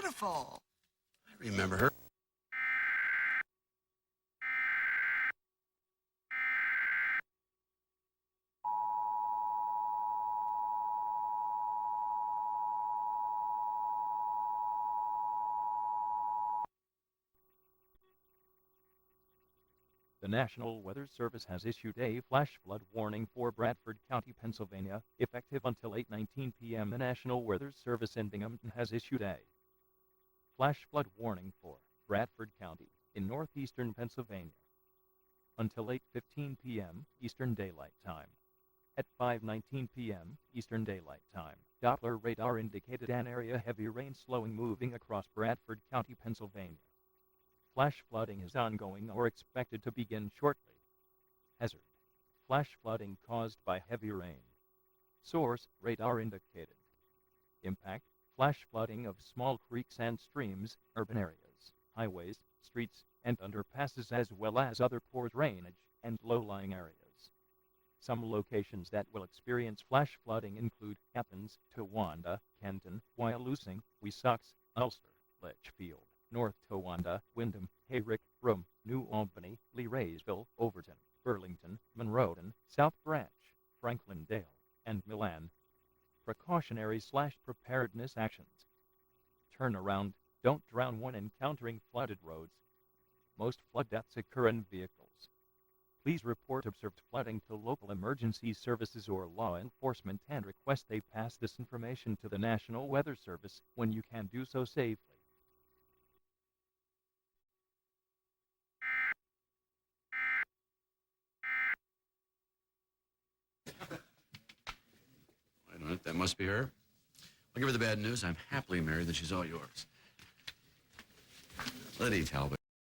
beautiful. I remember her. The National Weather Service has issued a flash flood warning for Bradford County, Pennsylvania, effective until 8:19 p.m. The National Weather Service in Binghamton has issued a flash flood warning for Bradford County in northeastern Pennsylvania until 8:15 p.m. Eastern Daylight Time. At 5:19 p.m. Eastern Daylight Time, Doppler radar indicated an area heavy rain slowing moving across Bradford County, Pennsylvania. Flash flooding is ongoing or expected to begin shortly. Hazard: flash flooding caused by heavy rain. Source: radar indicated. Impact: flash flooding of small creeks and streams, urban areas, highways, streets, and underpasses, as well as other poor drainage and low-lying areas. Some locations that will experience flash flooding include Athens, Towanda, Kenton, Wyalusing, Wesox, Ulster, Litchfield, North Towanda, Windham, Hayrick, Rome, New Albany, Lee Raysville, Overton, Burlington, Monroeton, South Branch, Franklandale, and Milan. Precautionary/preparedness actions. Turn around, don't drown when encountering flooded roads. Most flood deaths occur in vehicles. Please report observed flooding to local emergency services or law enforcement and request they pass this information to the National Weather Service when you can do so safely. Wait a minute, that must be her. I'll give her the bad news. I'm happily married, and she's all yours. Letty Talbot.